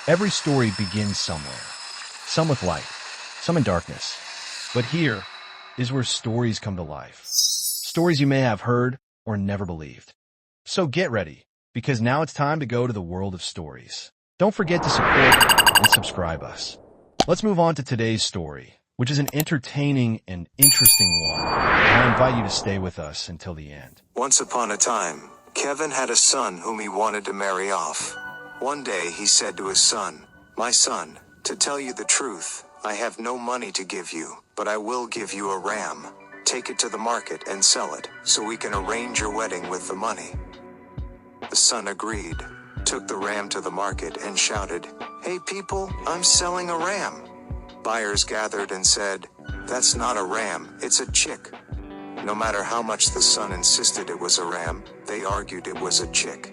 Every story begins somewhere, some with light, some in darkness. But here is where stories come to life. Stories you may have heard or never believed. So get ready, because now it's time to go to the world of stories. Don't forget to support and subscribe us. Let's move on to today's story, which is an entertaining and interesting one. And I invite you to stay with us until the end. Once upon a time, Kevin had a son whom he wanted to marry off. One day he said to his son, "My son, to tell you the truth, I have no money to give you, but I will give you a ram. Take it to the market and sell it, so we can arrange your wedding with the money." The son agreed, took the ram to the market and shouted, "Hey people, I'm selling a ram." Buyers gathered and said, "That's not a ram, it's a chick." No matter how much the son insisted it was a ram, they argued it was a chick.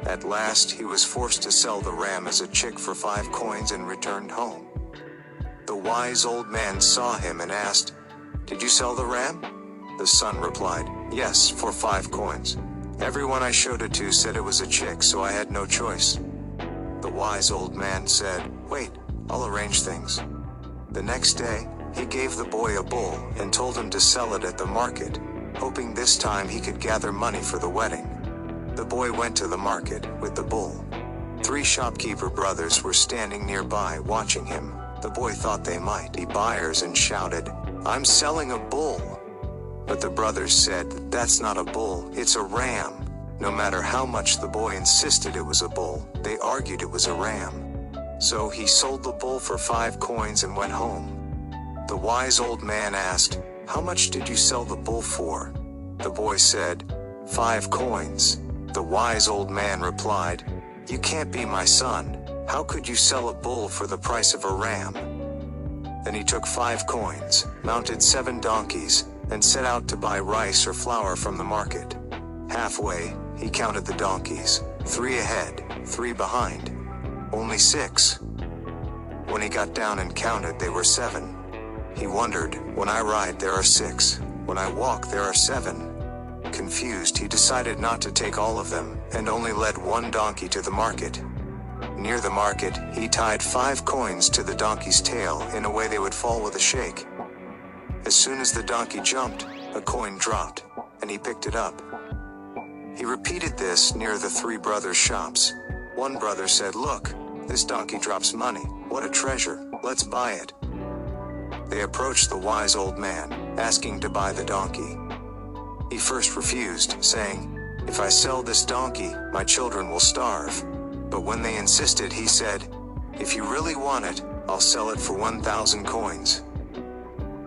At last he was forced to sell the ram as a chick for 5 coins and returned home. The wise old man saw him and asked, "Did you sell the ram?" The son replied, "Yes, for 5 coins. Everyone I showed it to said it was a chick, so I had no choice." The wise old man said, "Wait, I'll arrange things." The next day, he gave the boy a bull and told him to sell it at the market, hoping this time he could gather money for the wedding. The boy went to the market with the bull. 3 shopkeeper brothers were standing nearby watching him. The boy thought they might be buyers and shouted, "I'm selling a bull." But the brothers said, "That's not a bull, it's a ram." No matter how much the boy insisted it was a bull, they argued it was a ram. So he sold the bull for 5 coins and went home. The wise old man asked, "How much did you sell the bull for?" The boy said, "5 coins." The wise old man replied, "You can't be my son. How could you sell a bull for the price of a ram?" Then he took 5 coins, mounted 7 donkeys, and set out to buy rice or flour from the market. Halfway, he counted the donkeys, 3 ahead, 3 behind. Only 6. When he got down and counted, they were 7. He wondered, "When I ride, there are 6. When I walk, there are 7. Confused, he decided not to take all of them, and only led 1 donkey to the market. Near the market, he tied 5 coins to the donkey's tail in a way they would fall with a shake. As soon as the donkey jumped, a coin dropped, and he picked it up. He repeated this near the 3 brothers' shops. One brother said, "Look, this donkey drops money. What a treasure, let's buy it." They approached the wise old man, asking to buy the donkey. He first refused, saying, "If I sell this donkey, my children will starve." But when they insisted, he said, "If you really want it, I'll sell it for 1,000 coins.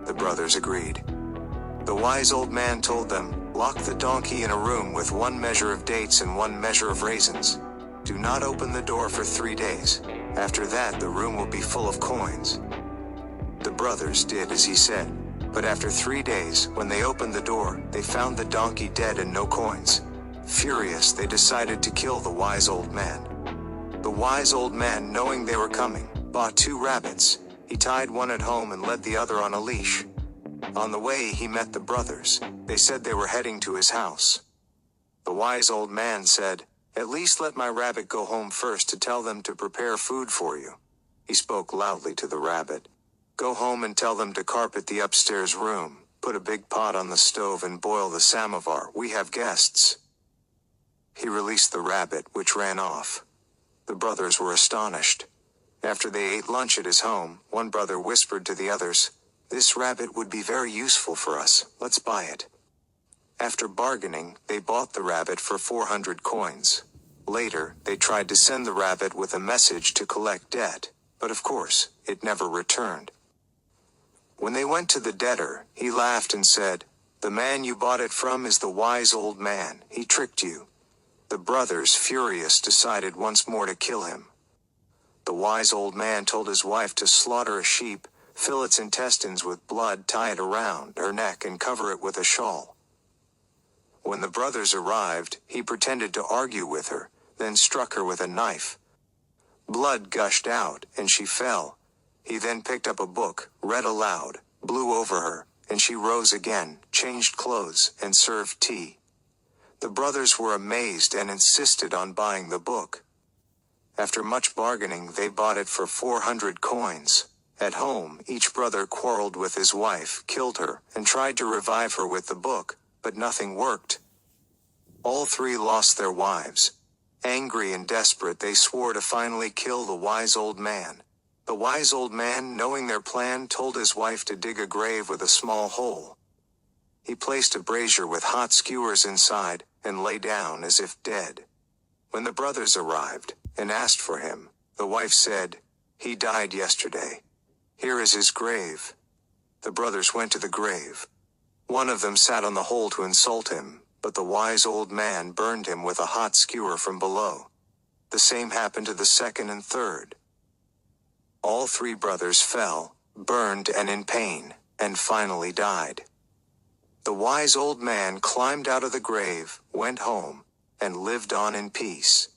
The brothers agreed. The wise old man told them, "Lock the donkey in a room with 1 measure of dates and 1 measure of raisins. Do not open the door for 3 days. After that, the room will be full of coins." The brothers did as he said. But after 3 days, when they opened the door, they found the donkey dead and no coins. Furious, they decided to kill the wise old man. The wise old man, knowing they were coming, bought 2 rabbits. He tied one at home and led the other on a leash. On the way, he met the brothers. They said they were heading to his house. The wise old man said, "At least let my rabbit go home first to tell them to prepare food for you." He spoke loudly to the rabbit. "Go home and tell them to carpet the upstairs room, put a big pot on the stove and boil the samovar, we have guests." He released the rabbit, which ran off. The brothers were astonished. After they ate lunch at his home, one brother whispered to the others, "This rabbit would be very useful for us, let's buy it." After bargaining, they bought the rabbit for 400 coins. Later, they tried to send the rabbit with a message to collect debt, but of course, it never returned. When they went to the debtor, he laughed and said, "The man you bought it from is the wise old man, he tricked you." The brothers, furious, decided once more to kill him. The wise old man told his wife to slaughter a sheep, fill its intestines with blood, tie it around her neck and cover it with a shawl. When the brothers arrived, he pretended to argue with her, then struck her with a knife. Blood gushed out, and she fell. He then picked up a book, read aloud, blew over her, and she rose again, changed clothes, and served tea. The brothers were amazed and insisted on buying the book. After much bargaining, they bought it for 400 coins. At home, each brother quarreled with his wife, killed her, and tried to revive her with the book, but nothing worked. All three lost their wives. Angry and desperate, they swore to finally kill the wise old man. The wise old man, knowing their plan, told his wife to dig a grave with a small hole. He placed a brazier with hot skewers inside, and lay down as if dead. When the brothers arrived, and asked for him, the wife said, "He died yesterday. Here is his grave." The brothers went to the grave. One of them sat on the hole to insult him, but the wise old man burned him with a hot skewer from below. The same happened to the second and third. All three brothers fell, burned and in pain, and finally died. The wise old man climbed out of the grave, went home, and lived on in peace.